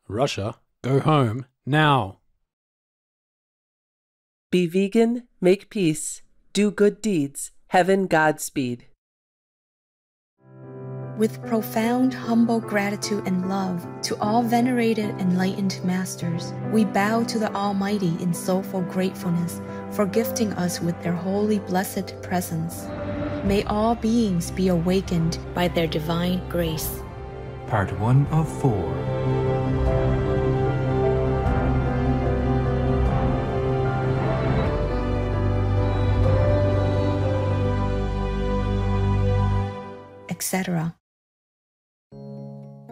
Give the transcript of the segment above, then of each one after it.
Russia, go home now. Be vegan, make peace, do good deeds, heaven Godspeed. With profound, humble gratitude and love to all venerated enlightened masters, we bow to the Almighty in soulful gratefulness for gifting us with their holy blessed presence. May all beings be awakened by their divine grace. Part 1 of 4. Etc.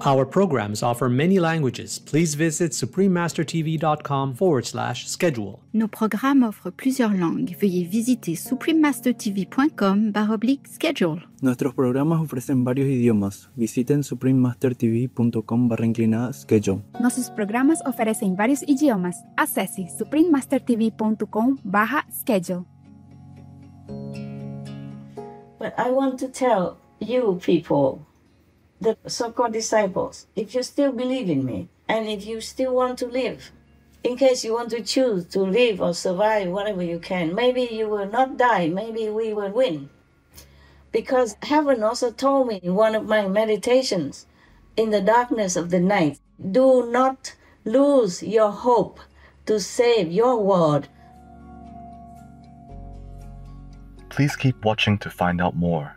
Our programs offer many languages. Please visit suprememastertv.com/schedule. Nos programmes offrent plusieurs langues. Veuillez visiter suprememastertv.com/schedule. Nuestros programas ofrecen varios idiomas. Visiten suprememastertv.com/schedule. Nossos programas oferecem vários idiomas. Acesse suprememastertv.com/schedule. But I want to tell you people, the so-called disciples, if you still believe in me, and if you still want to live, in case you want to choose to live or survive whatever you can, maybe you will not die, maybe we will win. Because heaven also told me in one of my meditations, in the darkness of the night, do not lose your hope to save your world. Please keep watching to find out more.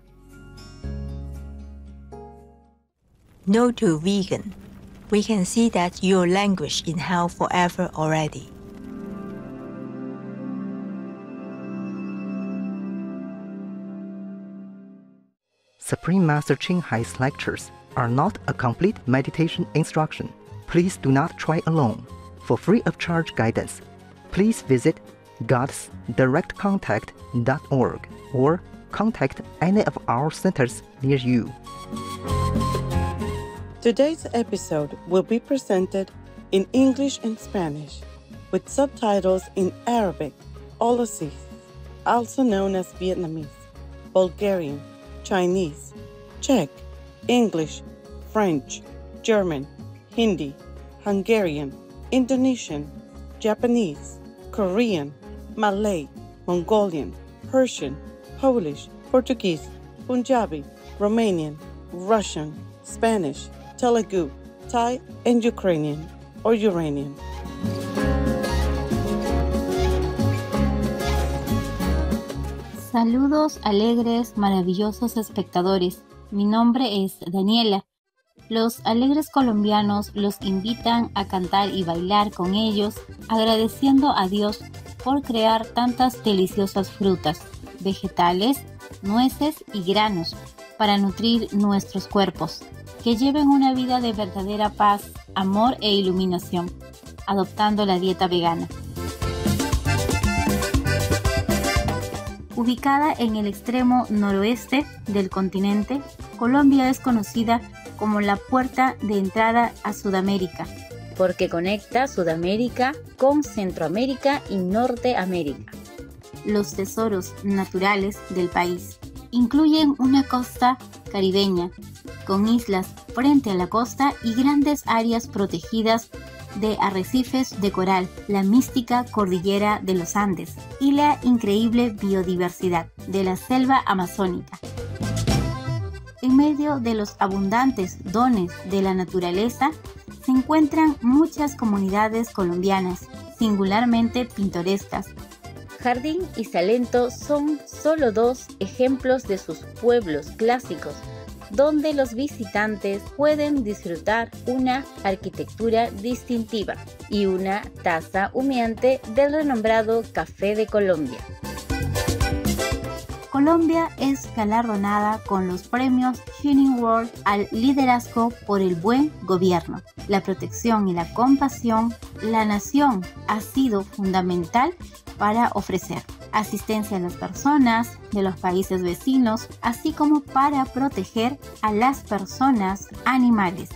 No to vegan. We can see that you'll languish in hell forever already. Supreme Master Ching Hai's lectures are not a complete meditation instruction. Please do not try alone. For free of charge guidance, please visit godsdirectcontact.org or contact any of our centers near you. Today's episode will be presented in English and Spanish, with subtitles in Arabic, Aussie, also known as Vietnamese, Bulgarian, Chinese, Czech, English, French, German, Hindi, Hungarian, Indonesian, Japanese, Korean, Malay, Mongolian, Persian, Polish, Portuguese, Punjabi, Romanian, Russian, Spanish, Telugu, Thai, and Ukrainian or Uranian. Saludos alegres, maravillosos espectadores. Mi nombre es Daniela. Los alegres colombianos los invitan a cantar y bailar con ellos, agradeciendo a Dios por crear tantas deliciosas frutas, vegetales, nueces y granos para nutrir nuestros cuerpos, que lleven una vida de verdadera paz, amor e iluminación, adoptando la dieta vegana. Ubicada en el extremo noroeste del continente, Colombia es conocida como la puerta de entrada a Sudamérica, porque conecta Sudamérica con Centroamérica y Norteamérica. Los tesoros naturales del país incluyen una costa caribeña, con islas frente a la costa y grandes áreas protegidas de arrecifes de coral, la mística cordillera de los Andes y la increíble biodiversidad de la selva amazónica. En medio de los abundantes dones de la naturaleza se encuentran muchas comunidades colombianas, singularmente pintorescas. Jardín y Salento son solo dos ejemplos de sus pueblos clásicos, donde los visitantes pueden disfrutar una arquitectura distintiva y una taza humeante del renombrado Café de Colombia. Colombia es galardonada con los premios Shining World al liderazgo por el buen gobierno, la protección y la compasión. La nación ha sido fundamental para ofrecer asistencia a las personas de los países vecinos, así como para proteger a las personas animales.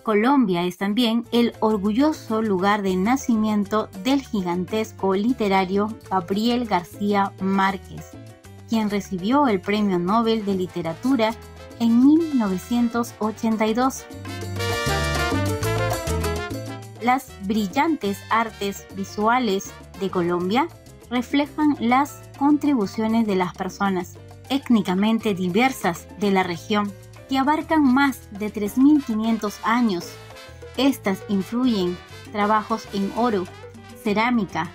Colombia es también el orgulloso lugar de nacimiento del gigantesco literario Gabriel García Márquez, quien recibió el Premio Nobel de Literatura en 1982. Las brillantes artes visuales de Colombia reflejan las contribuciones de las personas étnicamente diversas de la región, que abarcan más de 3.500 años. Estas incluyen trabajos en oro, cerámica,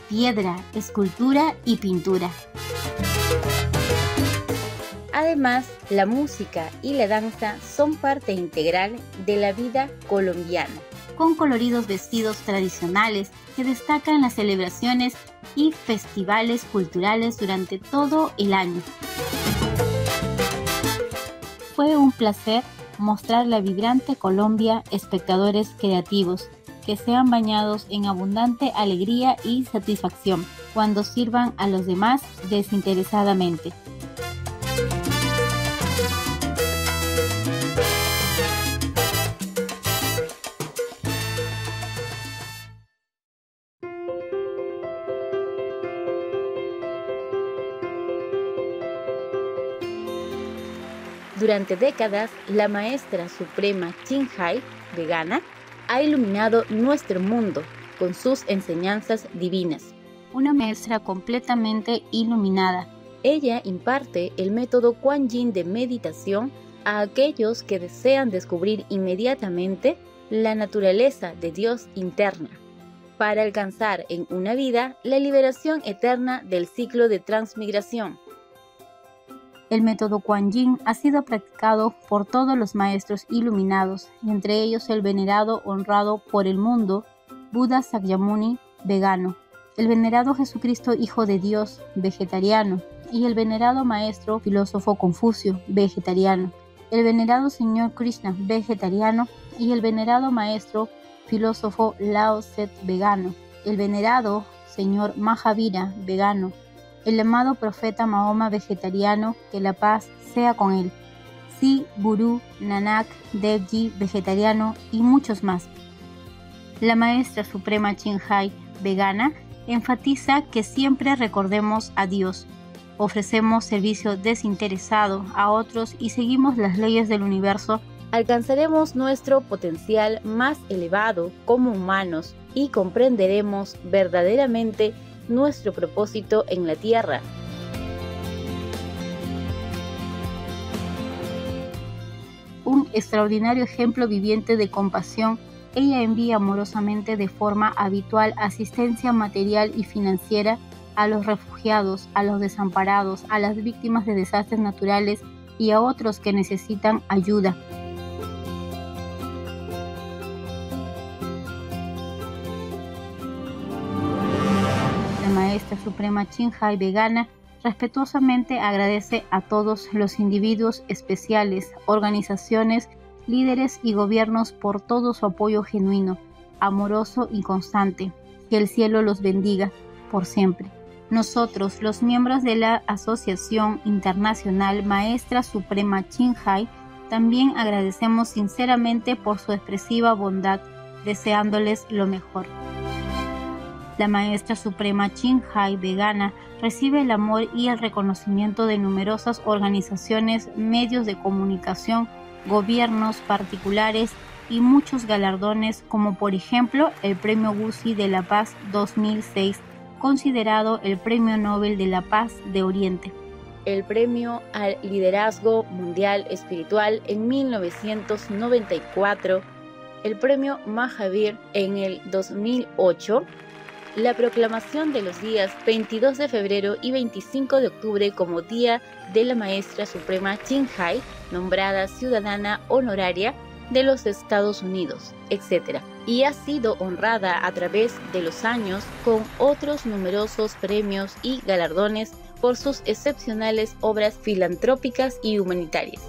piedra, escultura y pintura. Además, la música y la danza son parte integral de la vida colombiana, con coloridos vestidos tradicionales que destacan las celebraciones y festivales culturales durante todo el año. Fue un placer mostrar la vibrante Colombia a espectadores creativos que sean bañados en abundante alegría y satisfacción cuando sirvan a los demás desinteresadamente. Durante décadas, la maestra suprema Chin Hai, vegana, ha iluminado nuestro mundo con sus enseñanzas divinas. Una maestra completamente iluminada. Ella imparte el método Kuan Yin de meditación a aquellos que desean descubrir inmediatamente la naturaleza de Dios interna, para alcanzar en una vida la liberación eterna del ciclo de transmigración. El método Kuan Yin ha sido practicado por todos los maestros iluminados, entre ellos el venerado honrado por el mundo Buda Sakyamuni, vegano, el venerado Jesucristo Hijo de Dios, vegetariano, y el venerado maestro filósofo Confucio, vegetariano, el venerado señor Krishna, vegetariano, y el venerado maestro filósofo Lao Tse, vegano, el venerado señor Mahavira, vegano, el amado profeta Mahoma, vegetariano, que la paz sea con él, Si Guru Nanak Devji, vegetariano, y muchos más. La maestra suprema Chin Hai, vegana, enfatiza que siempre recordemos a Dios, ofrecemos servicio desinteresado a otros y seguimos las leyes del universo, alcanzaremos nuestro potencial más elevado como humanos y comprenderemos verdaderamente nuestro propósito en la tierra. Un extraordinario ejemplo viviente de compasión, ella envía amorosamente de forma habitual asistencia material y financiera a los refugiados, a los desamparados, a las víctimas de desastres naturales y a otros que necesitan ayuda. Maestra Suprema Chin Hai, vegana, respetuosamente agradece a todos los individuos especiales, organizaciones, líderes y gobiernos por todo su apoyo genuino, amoroso y constante. Que el cielo los bendiga por siempre. Nosotros, los miembros de la Asociación Internacional Maestra Suprema Chin Hai, también agradecemos sinceramente por su expresiva bondad, deseándoles lo mejor. La Maestra Suprema Chin Hai, vegana, recibe el amor y el reconocimiento de numerosas organizaciones, medios de comunicación, gobiernos particulares y muchos galardones, como por ejemplo el Premio Gusi de la Paz 2006, considerado el Premio Nobel de la Paz de Oriente. El Premio al Liderazgo Mundial Espiritual en 1994, el Premio Mahavir en el 2008, la proclamación de los días 22 de febrero y 25 de octubre como Día de la Maestra Suprema Chin Hai, nombrada ciudadana honoraria de los Estados Unidos, etc. Y ha sido honrada a través de los años con otros numerosos premios y galardones por sus excepcionales obras filantrópicas y humanitarias.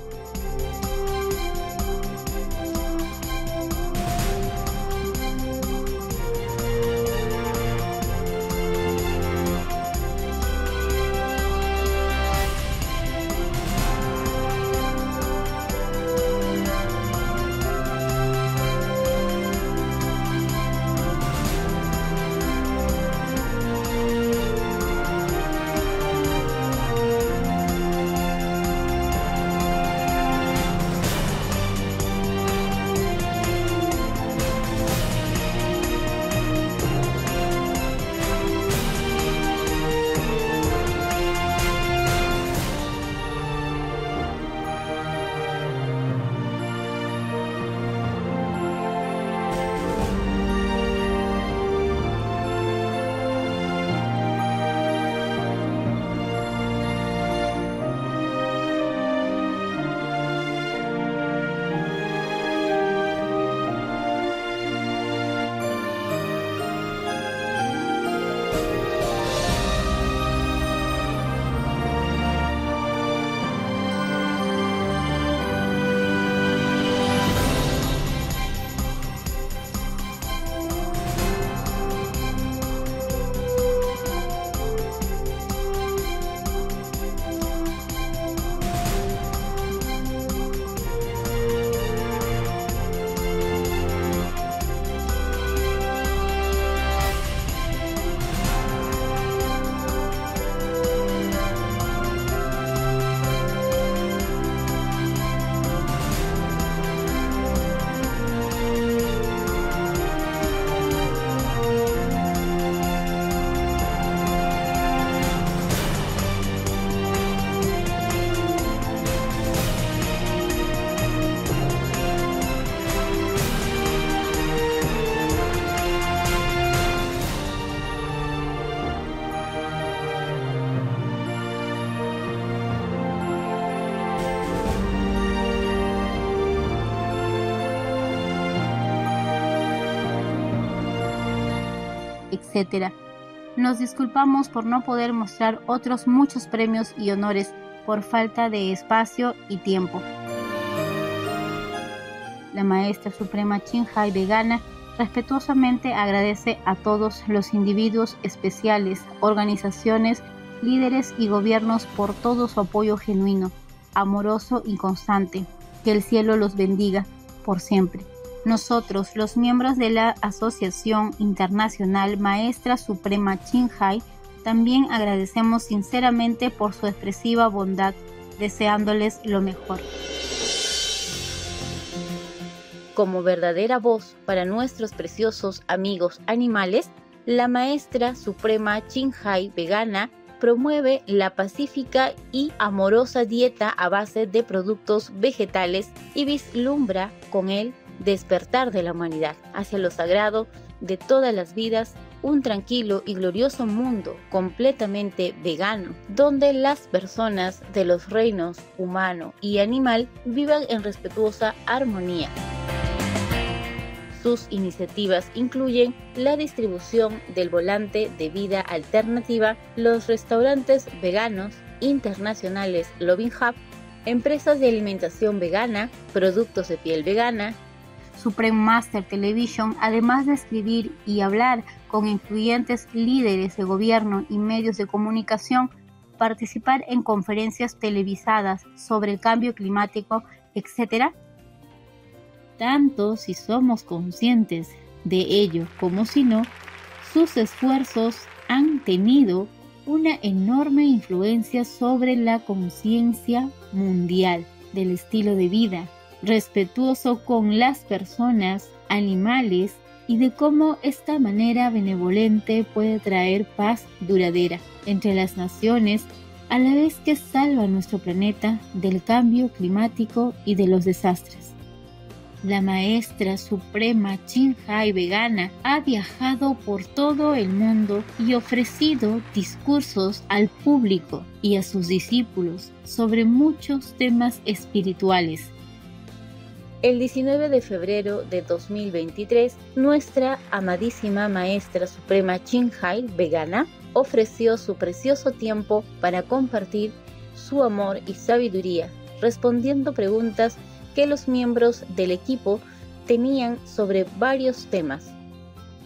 etc. Nos disculpamos por no poder mostrar otros muchos premios y honores por falta de espacio y tiempo. La Maestra Suprema Chinhai Vegana respetuosamente agradece a todos los individuos especiales, organizaciones, líderes y gobiernos por todo su apoyo genuino, amoroso y constante. Que el cielo los bendiga por siempre. Nosotros, los miembros de la Asociación Internacional Maestra Suprema Chinhai, también agradecemos sinceramente por su expresiva bondad, deseándoles lo mejor. Como verdadera voz para nuestros preciosos amigos animales, la Maestra Suprema Chinhai Vegana promueve la pacífica y amorosa dieta a base de productos vegetales y vislumbra con el despertar de la humanidad hacia lo sagrado de todas las vidas, un tranquilo y glorioso mundo completamente vegano, donde las personas de los reinos humano y animal vivan en respetuosa armonía. Sus iniciativas incluyen la distribución del volante de vida alternativa, los restaurantes veganos internacionales Loving Hub, empresas de alimentación vegana, productos de piel vegana, Supreme Master Television, además de escribir y hablar con influyentes líderes de gobierno y medios de comunicación, participar en conferencias televisadas sobre el cambio climático, etc. Tanto si somos conscientes de ello como si no, sus esfuerzos han tenido una enorme influencia sobre la conciencia mundial del estilo de vida, respetuoso con las personas, animales y de cómo esta manera benevolente puede traer paz duradera entre las naciones, a la vez que salva nuestro planeta del cambio climático y de los desastres. La Maestra Suprema Chinhai Vegana ha viajado por todo el mundo y ofrecido discursos al público y a sus discípulos sobre muchos temas espirituales. El 19 de febrero de 2023, nuestra amadísima Maestra Suprema Chinhai Vegana ofreció su precioso tiempo para compartir su amor y sabiduría, respondiendo preguntas que los miembros del equipo tenían sobre varios temas.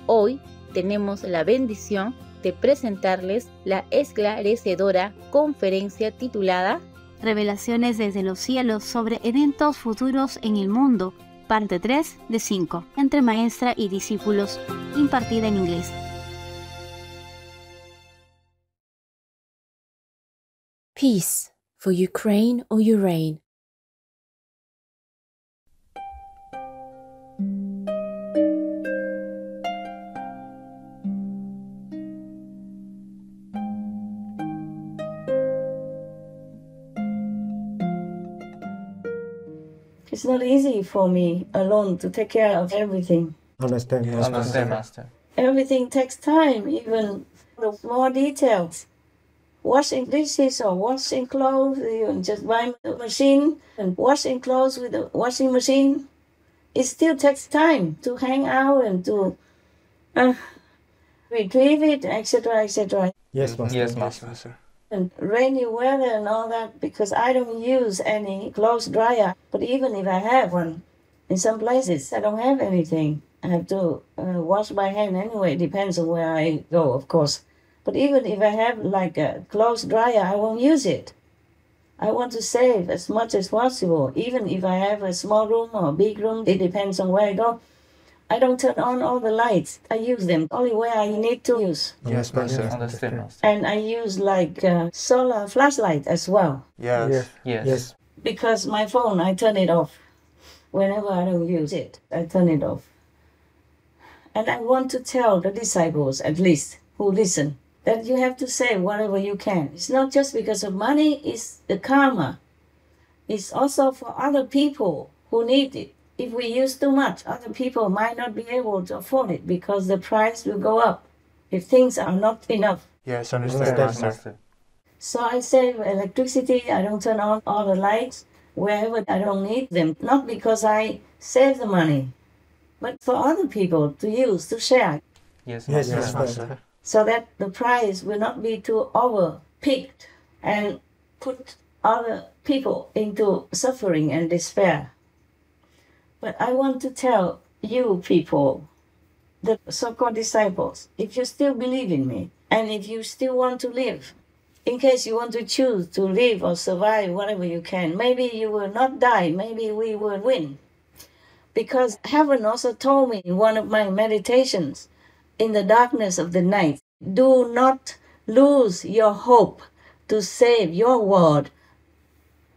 Hoy tenemos la bendición de presentarles la esclarecedora conferencia titulada Revelaciones desde los cielos sobre eventos futuros en el mundo, parte 3 de 5, entre maestra y discípulos, impartida en inglés. Peace for Ukraine or Urain. It's not easy for me alone to take care of everything. Understand, Master. Everything takes time, even the more details. Washing dishes or washing clothes, you just buy a machine and washing clothes with a washing machine. It still takes time to hang out and to retrieve it, etc., etc. Yes, Master. And rainy weather and all that, because I don't use any clothes dryer. But even if I have one, in some places I don't have anything. I have to wash by hand anyway. It depends on where I go, of course. But even if I have like a clothes dryer, I won't use it. I want to save as much as possible. Even if I have a small room or a big room, it depends on where I go. I don't turn on all the lights. I use them only where I need to use. Yes, Master. Understand, Master. And I use like solar flashlight as well. Yes. Because my phone, I turn it off. Whenever I don't use it, I turn it off. And I want to tell the disciples, at least, who listen, that you have to say whatever you can. It's not just because of money, it's the karma. It's also for other people who need it. If we use too much, other people might not be able to afford it because the price will go up if things are not enough. Yes, understand, Master. So I save electricity, I don't turn on all the lights wherever I don't need them. Not because I save the money, but for other people to use, to share. Yes, Master. So that the price will not be too over-picked and put other people into suffering and despair. But I want to tell you people, the so-called disciples, if you still believe in me, and if you still want to live, in case you want to choose to live or survive whatever you can, maybe you will not die, maybe we will win. Because heaven also told me in one of my meditations, in the darkness of the night, do not lose your hope to save your world.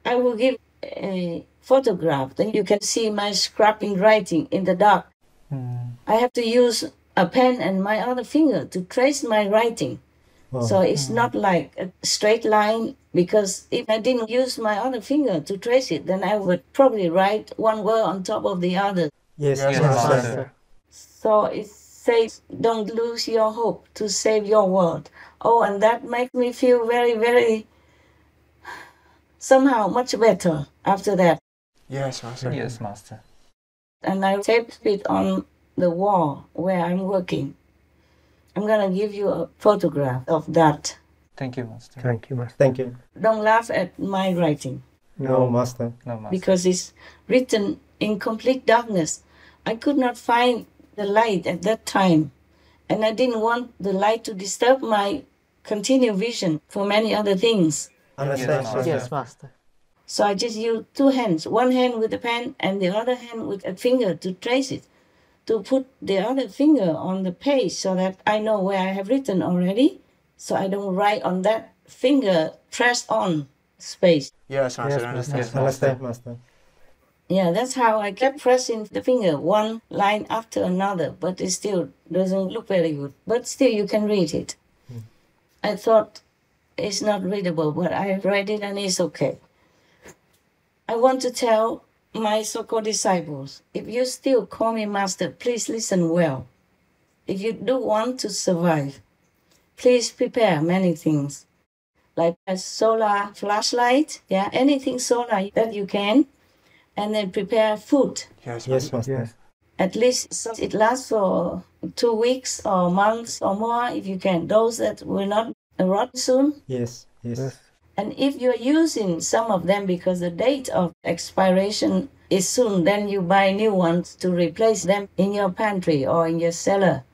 I will give a photograph, then you can see my scrapping writing in the dark. I have to use a pen and my other finger to trace my writing. Wow. So it's not like a straight line, because if I didn't use my other finger to trace it, then I would probably write one word on top of the other. Yes, Master. So it says, don't lose your hope to save your world. Oh, and that makes me feel very, very, somehow much better after that. Yes, Master. Yes, Master. And I taped it on the wall where I'm working. I'm going to give you a photograph of that. Thank you, Master. Thank you, Master. Thank you. Don't laugh at my writing. No, Master. No, Master. Because it's written in complete darkness. I could not find the light at that time. And I didn't want the light to disturb my continued vision for many other things. Understand, Master. Yes, Master. So I just used two hands, one hand with the pen and the other hand with a finger to trace it, to put the other finger on the page so that I know where I have written already, so I don't write on that finger pressed on space. Yes, Master. Yes, Understand. Master. Understand, Master. Yeah, that's how I kept pressing the finger, one line after another, but it still doesn't look very good. But still, you can read it. I thought it's not readable, but I read it and it's okay. I want to tell my so-called disciples, if you still call me Master, please listen well. If you do want to survive, please prepare many things, like a solar flashlight, anything solar that you can, and then prepare food. Yes, Master. Yes. At least so it lasts for 2 weeks or months or more if you can. Those that will not rot soon. Yes. And if you're using some of them because the date of expiration is soon, then you buy new ones to replace them in your pantry or in your cellar,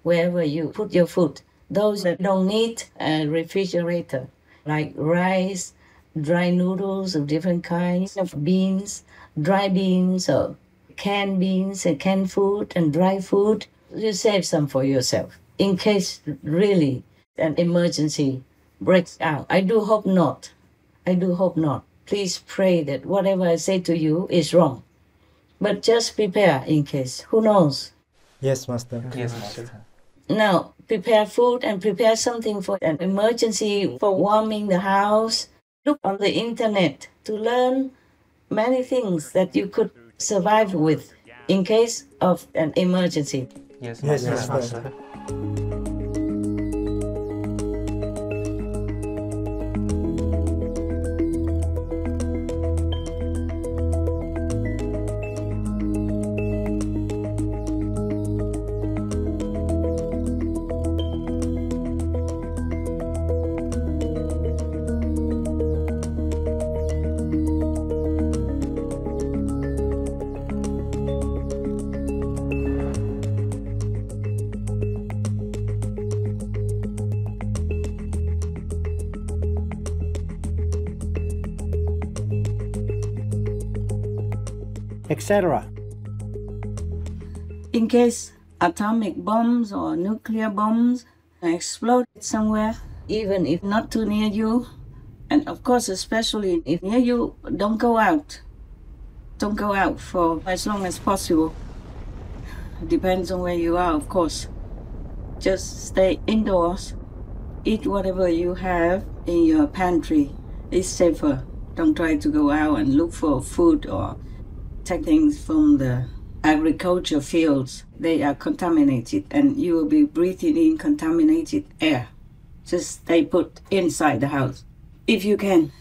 wherever you put your food. Those that don't need a refrigerator, like rice, dry noodles of different kinds of beans, dry beans or canned beans and canned food and dry food, you save some for yourself in case really an emergency breaks out. I do hope not. Please pray that whatever I say to you is wrong. But just prepare in case. Who knows? Yes, Master. Yes, Master. Now, prepare food and prepare something for an emergency for warming the house. Look on the internet to learn many things that you could survive with in case of an emergency. Yes, Master. Etc. In case atomic bombs or nuclear bombs explode somewhere, even if not too near you, and of course especially if near you, don't go out. Don't go out for as long as possible. Depends on where you are, of course. Just stay indoors. Eat whatever you have in your pantry. It's safer. Don't try to go out and look for food or take things from the agriculture fields. They are contaminated and you will be breathing in contaminated air. Just stay put inside the house if you can,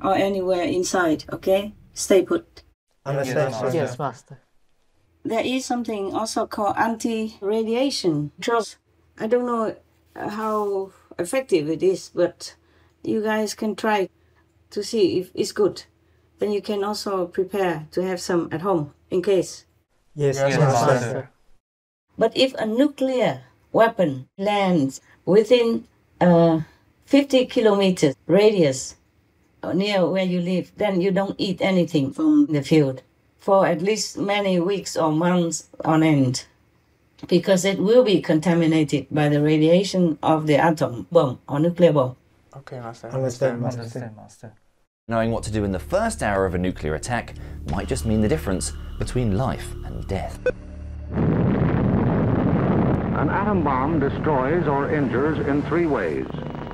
or anywhere inside, okay? Stay put. Understand? Yes, Master. there is something also called anti-radiation drugs. I don't know how effective it is, but you guys can try to see if it's good. Then you can also prepare to have some at home in case. Yes, Master. But if a nuclear weapon lands within a 50 kilometers radius near where you live, then you don't eat anything from the field for at least many weeks or months on end, because it will be contaminated by the radiation of the atom bomb or nuclear bomb. Okay, Master. Understand, Master. Knowing what to do in the first hour of a nuclear attack might just mean the difference between life and death. An atom bomb destroys or injures in 3 ways: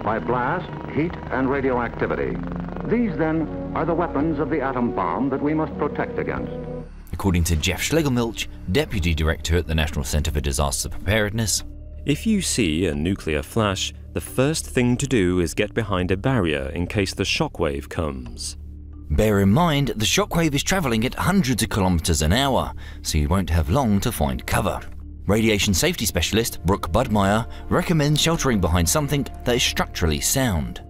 by blast, heat, and radioactivity. These, then, are the weapons of the atom bomb that we must protect against. According to Jeff Schlegelmilch, Deputy Director at the National Centre for Disaster Preparedness, if you see a nuclear flash, the first thing to do is get behind a barrier in case the shockwave comes. Bear in mind, the shockwave is travelling at hundreds of kilometres an hour, so you won't have long to find cover. Radiation safety specialist Brooke Budmeyer recommends sheltering behind something that is structurally sound.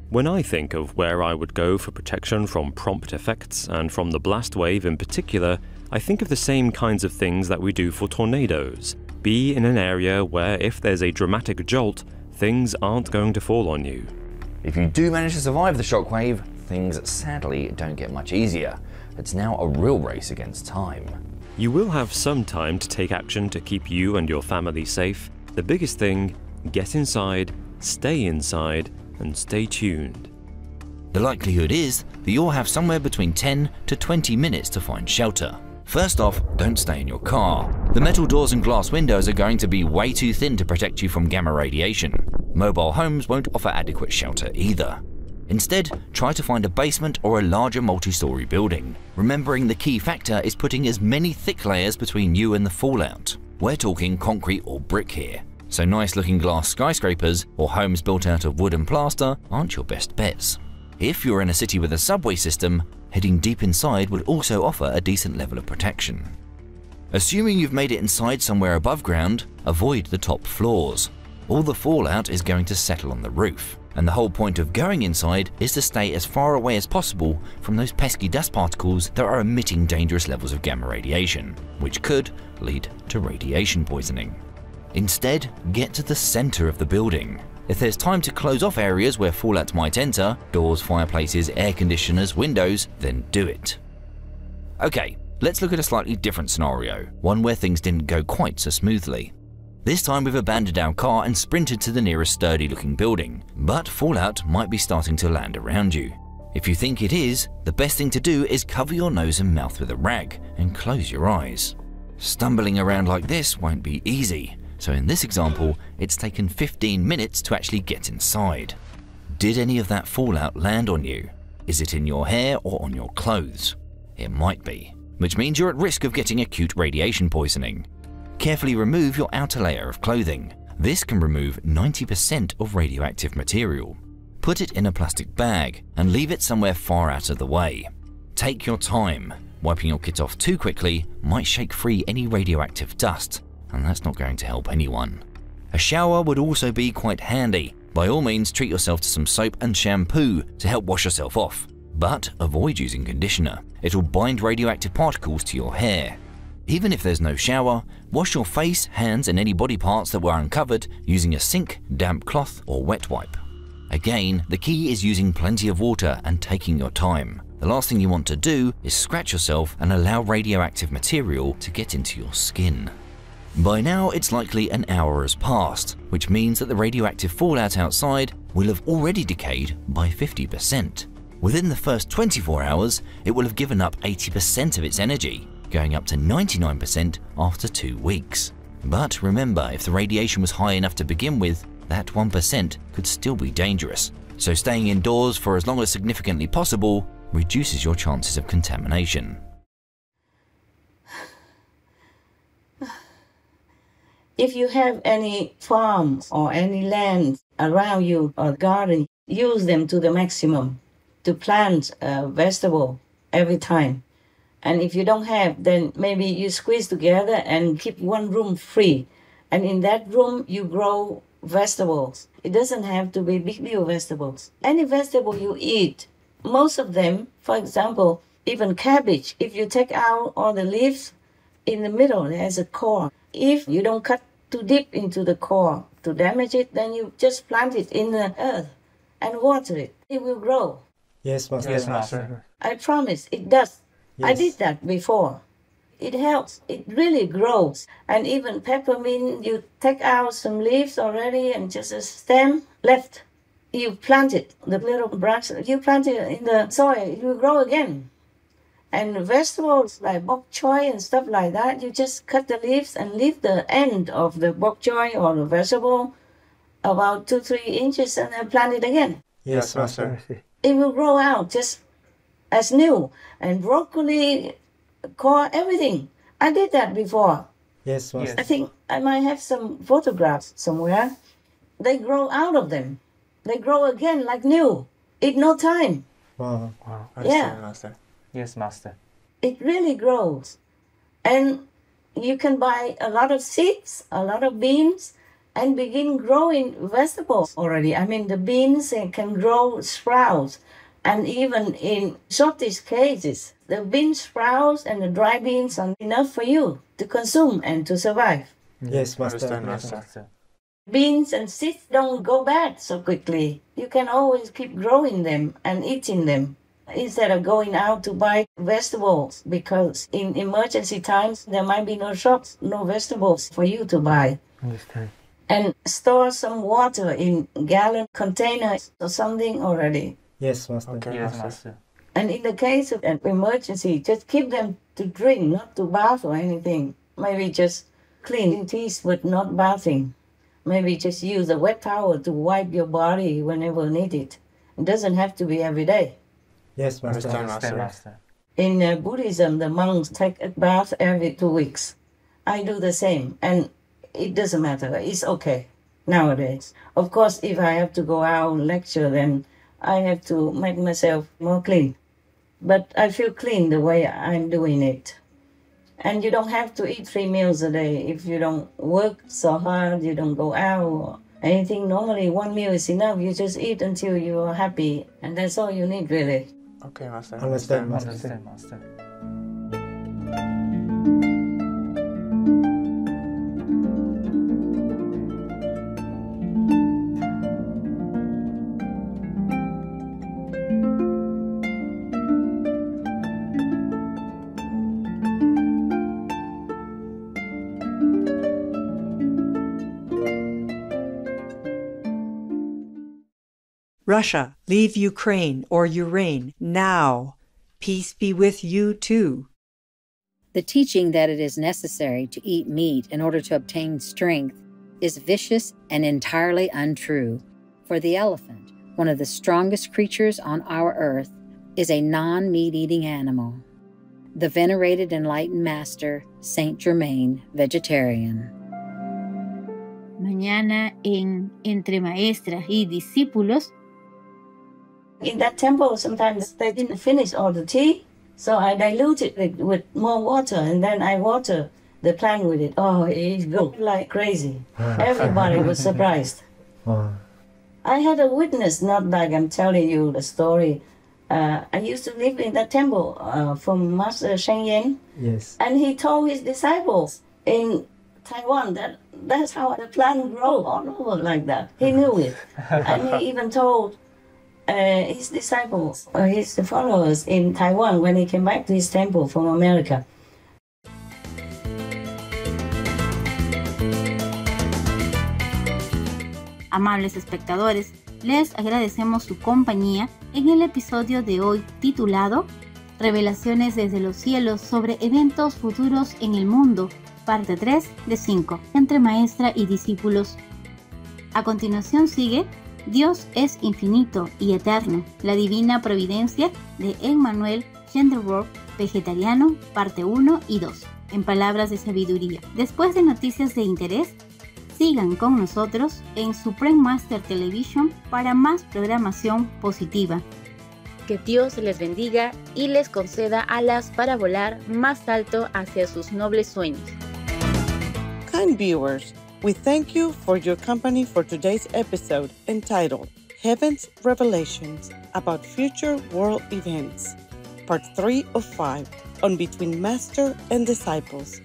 When I think of where I would go for protection from prompt effects and from the blast wave in particular, I think of the same kinds of things that we do for tornadoes. Be in an area where if there's a dramatic jolt, things aren't going to fall on you. If you do manage to survive the shockwave, things sadly don't get much easier. It's now a real race against time. You will have some time to take action to keep you and your family safe. The biggest thing, get inside, stay inside, and stay tuned. The likelihood is that you'll have somewhere between 10 to 20 minutes to find shelter. First off, don't stay in your car. The metal doors and glass windows are going to be way too thin to protect you from gamma radiation. Mobile homes won't offer adequate shelter either. Instead, try to find a basement or a larger multi-story building. Remembering the key factor is putting as many thick layers between you and the fallout. We're talking concrete or brick here. So nice looking glass skyscrapers or homes built out of wood and plaster aren't your best bets. If you're in a city with a subway system, heading deep inside would also offer a decent level of protection. Assuming you've made it inside somewhere above ground, avoid the top floors. All the fallout is going to settle on the roof, and the whole point of going inside is to stay as far away as possible from those pesky dust particles that are emitting dangerous levels of gamma radiation, which could lead to radiation poisoning. Instead, get to the center of the building. If there's time to close off areas where fallout might enter, doors, fireplaces, air conditioners, windows, then do it. Okay, let's look at a slightly different scenario, one where things didn't go quite so smoothly. This time we've abandoned our car and sprinted to the nearest sturdy looking building, but fallout might be starting to land around you. If you think it is, the best thing to do is cover your nose and mouth with a rag and close your eyes. Stumbling around like this won't be easy. So in this example, it's taken 15 minutes to actually get inside. Did any of that fallout land on you? Is it in your hair or on your clothes? It might be, which means you're at risk of getting acute radiation poisoning. Carefully remove your outer layer of clothing. This can remove 90% of radioactive material. Put it in a plastic bag and leave it somewhere far out of the way. Take your time. Wiping your kit off too quickly might shake free any radioactive dust, and that's not going to help anyone. A shower would also be quite handy. By all means, treat yourself to some soap and shampoo to help wash yourself off, but avoid using conditioner. It'll bind radioactive particles to your hair. Even if there's no shower, wash your face, hands, and any body parts that were uncovered using a sink, damp cloth, or wet wipe. Again, the key is using plenty of water and taking your time. The last thing you want to do is scratch yourself and allow radioactive material to get into your skin. By now, it's likely an hour has passed, which means that the radioactive fallout outside will have already decayed by 50%. Within the first 24 hours, it will have given up 80% of its energy, going up to 99% after 2 weeks. But remember, if the radiation was high enough to begin with, that 1% could still be dangerous. So staying indoors for as long as significantly possible reduces your chances of contamination. If you have any farms or any land around you or garden, use them to the maximum to plant a vegetable every time. And if you don't have, then maybe you squeeze together and keep one room free. And in that room, you grow vegetables. It doesn't have to be big vegetables. Any vegetable you eat, most of them, for example, even cabbage, if you take out all the leaves, in the middle there's a core. If you don't cut too deep into the core to damage it, then you just plant it in the earth and water it. It will grow. Yes, Master. Yes, Master. I promise, it does. Yes. I did that before. It helps. It really grows. And even peppermint, you take out some leaves already and just a stem left. You plant it, the little branch, you plant it in the soil, it will grow again. And vegetables like bok choy and stuff like that, you just cut the leaves and leave the end of the bok choy or the vegetable about 2-3 inches and then plant it again. Yes, Master. It will grow out just as new. And broccoli, core, everything. I did that before. Yes, Master. I think I might have some photographs somewhere. They grow out of them. They grow again like new. In no time. Wow. Wow. Yeah. Master. Yes, Master. It really grows. And you can buy a lot of seeds, a lot of beans, and begin growing vegetables already. I mean, the beans can grow sprouts. And even in shortest cases, the bean sprouts and the dry beans are enough for you to consume and to survive. Yes, Master. Understand, Master. Beans and seeds don't go bad so quickly. You can always keep growing them and eating them instead of going out to buy vegetables, because in emergency times there might be no shops, no vegetables for you to buy. Understand. And store some water in gallon containers or something already. Yes, Master. Okay, yes, Master. And in the case of an emergency, just keep them to drink, not to bath or anything. Maybe just clean teeth but not bathing. Maybe just use a wet towel to wipe your body whenever needed. It doesn't have to be every day. Yes, Master. Understand, Master. In Buddhism, the monks take a bath every 2 weeks. I do the same, and it doesn't matter. It's okay nowadays. Of course, if I have to go out and lecture, then I have to make myself more clean. But I feel clean the way I'm doing it. And you don't have to eat 3 meals a day. If you don't work so hard, you don't go out or anything. Normally, 1 meal is enough. You just eat until you are happy. And that's all you need, really. Okay, Master. Understand, Master. Understand, Master. Russia, leave Ukraine or Ukraine now. Peace be with you too. The teaching that it is necessary to eat meat in order to obtain strength is vicious and entirely untrue. For the elephant, one of the strongest creatures on our earth, is a non-meat-eating animal. The venerated enlightened master, Saint Germain, vegetarian. Mañana en Entre Maestras y Discípulos. In that temple, sometimes they didn't finish all the tea, so I diluted it with more water, and then I water the plant with it. Oh, it grew like crazy. Everybody was surprised. I had a witness, not like I'm telling you the story. I used to live in that temple from Master Sheng Yen. Yes. And he told his disciples in Taiwan that that's how the plant grow all over like that. He knew it. And he even told his disciples, or his followers in Taiwan when he came back to his temple from America. Amables espectadores, les agradecemos su compañía en el episodio de hoy titulado Revelaciones desde los cielos sobre eventos futuros en el mundo, parte 3 de 5, entre maestra y discípulos. A continuación sigue Dios es infinito y eterno, la divina providencia de Emmanuel Genderworth, vegetariano, parte 1 y 2, en palabras de sabiduría. Después de noticias de interés, sigan con nosotros en Supreme Master Television para más programación positiva. Que Dios les bendiga y les conceda alas para volar más alto hacia sus nobles sueños. Kind viewers, we thank you for your company for today's episode entitled Heaven's Revelations about Future World Events, Part 3 of 5 on Between Master and Disciples.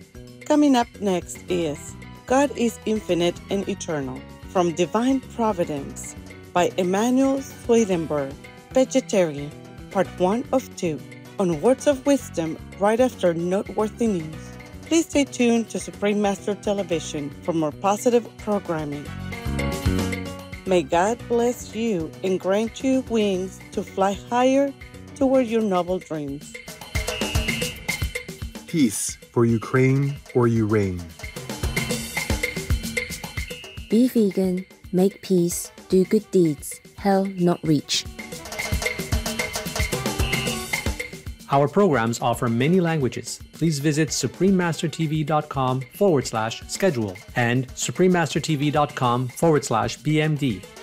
Coming up next is God is Infinite and Eternal from Divine Providence by Emmanuel Swedenborg, Vegetarian, Part 1 of 2 on Words of Wisdom right after Noteworthy News. Please stay tuned to Supreme Master Television for more positive programming. May God bless you and grant you wings to fly higher toward your noble dreams. Peace for Ukraine or you reign. Be vegan, make peace, do good deeds, hell not reach. Our programs offer many languages. Please visit suprememastertv.com/schedule and suprememastertv.com/BMD.